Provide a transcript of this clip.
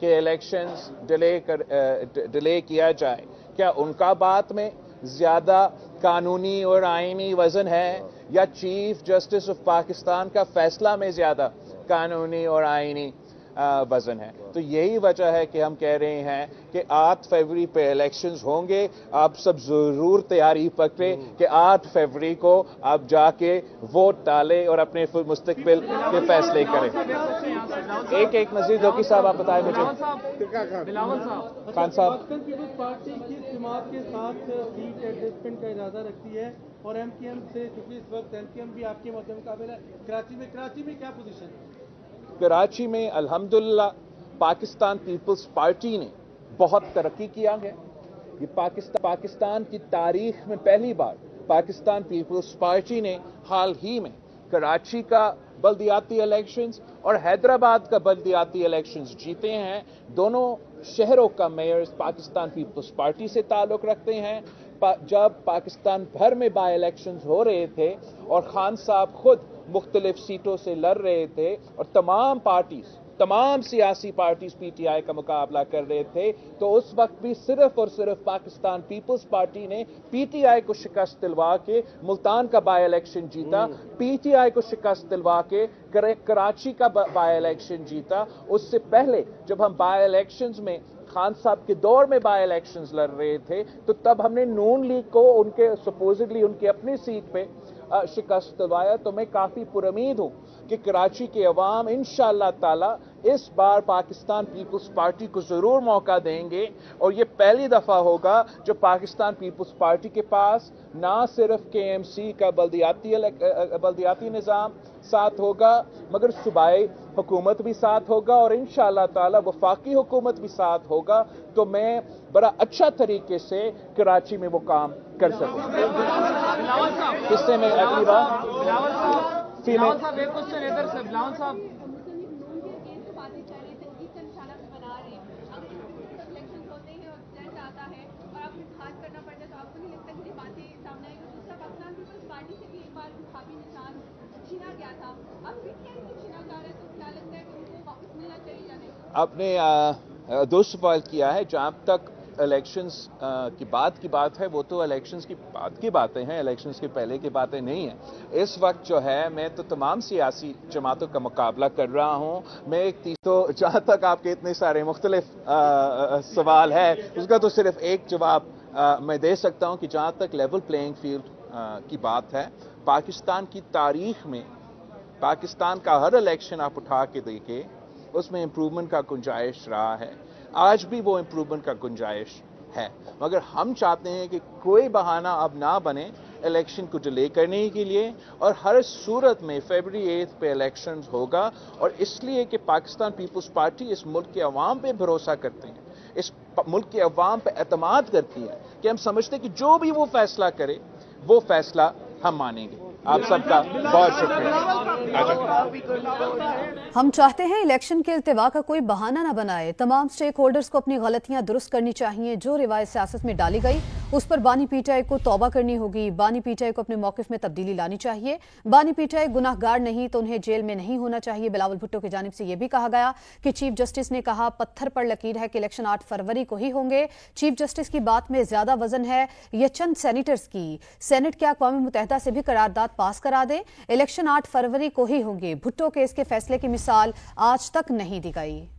کہ elections delay کیا جائے، کیا انکا بات میں زیادہ قانونی اور آئینی وزن ہے یا چیف جسٹس آف پاکستان کا فیصلہ میں زیادہ قانونی اور آئینی وزن ہے؟ تو یہی وجہ ہے کہ ہم کہہ رہے ہیں کہ 8 فروری پہ الیکشنز ہوں گے. آپ سب ضرور تیاری پکڑیں کہ 8 فروری کو آپ جا کے ووٹ ڈالیں اور اپنے مستقبل کے فیصلے کریں. ایک مزید ذوقی صاحب آپ بتائیں مجھے. بلاول صاحب، خان صاحب، پاکستان پیپلز پارٹی کس جماعت کے ساتھ سیٹ ایڈجسٹمنٹ کا ارادہ رکھتی ہے، اور ایم کیو ایم سے چونکہ اس وقت ایم کیو ایم بھی آپ کے مقابلہ ہے کراچی میں کیا پوزیشن ہے؟ کراچی میں الحمدللہ پاکستان پیپلز پارٹی نے بہت ترقی کیا ہے. یہ پاکستان کی تاریخ میں پہلی بار پاکستان پیپلز پارٹی نے حال ہی میں کراچی کا بلدیاتی الیکشنز اور حیدرآباد کا بلدیاتی الیکشنز جیتے ہیں. دونوں شہروں کا میئرز پاکستان پیپلز پارٹی سے تعلق رکھتے ہیں. جب پاکستان بھر میں بائی الیکشنز ہو رہے تھے اور خان صاحب خود مختلف سیٹوں سے لڑ رہے تھے اور تمام سیاسی پارٹیز پی ٹی آئی کا مقابلہ کر رہے تھے، تو اس وقت بھی صرف اور صرف پاکستان پیپلز پارٹی نے پی ٹی آئی کو شکست دلوا کے ملتان کا بائی الیکشن جیتا، پی ٹی آئی کو شکست دلوا کے کراچی کا بائی الیکشن جیتا. اس سے پہلے جب ہم بائی الیکشنز میں خان صاحب کے دور میں بائی الیکشنز لڑ رہے تھے تو تب ہم نے نون لیگ کو ان کے سپوزڈلی ان کی اپنی سیٹ پہ شکست دلوایا. تو میں کافی پرامید ہوں کہ کراچی کے عوام انشاءاللہ تعالی اس بار پاکستان پیپلز پارٹی کو ضرور موقع دیں گے، اور یہ پہلی دفعہ ہوگا جو پاکستان پیپلز پارٹی کے پاس نہ صرف کے ایم سی کا بلدیاتی نظام ساتھ ہوگا مگر صوبائی حکومت بھی ساتھ ہوگا اور انشاءاللہ تعالی وفاقی حکومت بھی ساتھ ہوگا. تو میں بڑا اچھا طریقے سے کراچی میں وہ کام کر سکوں. اس سے میں اگلی بار آپ نے دوست سوال کیا ہے. جہاں تک الیکشنز کی بات ہے وہ تو الیکشنز کی بعد کی باتیں ہیں، الیکشنز کے پہلے کی باتیں نہیں ہیں. اس وقت جو ہے میں تو تمام سیاسی جماعتوں کا مقابلہ کر رہا ہوں. میں تو جہاں تک آپ کے اتنے سارے مختلف سوال ہے اس کا تو صرف ایک جواب میں دے سکتا ہوں کہ جہاں تک لیول پلینگ فیلڈ کی بات ہے، پاکستان کی تاریخ میں پاکستان کا ہر الیکشن آپ اٹھا کے دیکھیں اس میں امپروومنٹ کا گنجائش رہا ہے. آج بھی وہ امپروومنٹ کا گنجائش ہے، مگر ہم چاہتے ہیں کہ کوئی بہانہ اب نہ بنے الیکشن کو ڈیلے کرنے کے لیے، اور ہر صورت میں فروری 8 پہ الیکشنز ہوگا. اور اس لیے کہ پاکستان پیپلز پارٹی اس ملک کے عوام پہ بھروسہ کرتے ہیں، اس ملک کے عوام پہ اعتماد کرتی ہے کہ ہم سمجھتے ہیں کہ جو بھی وہ فیصلہ کرے وہ فیصلہ ہم مانیں گے. آپ سب کا بہت شکریہ. ہم چاہتے ہیں الیکشن کے التوا کا کوئی بہانہ نہ بنائے. تمام سٹیک ہولڈرز کو اپنی غلطیاں درست کرنی چاہیے. جو روایت سیاست میں ڈالی گئی اس پر بانی پی ٹی آئی کو توبہ کرنی ہوگی. بانی پی ٹی آئی کو اپنے موقف میں تبدیلی لانی چاہیے. بانی پی ٹی آئی گناہ گار نہیں تو انہیں جیل میں نہیں ہونا چاہیے. بلاول بھٹو کی جانب سے یہ بھی کہا گیا کہ چیف جسٹس نے کہا پتھر پر لکیر ہے کہ الیکشن 8 فروری کو ہی ہوں گے. چیف جسٹس کی بات میں زیادہ وزن ہے یہ چند سینیٹرز کی. سینٹ کیا اقوام متحدہ سے بھی قرارداد پاس کرا دے؟ الیکشن 8 فروری کو ہی ہوں گے. بھٹو کے اس کے فیصلے کی مثال آج تک نہیں دی گئی.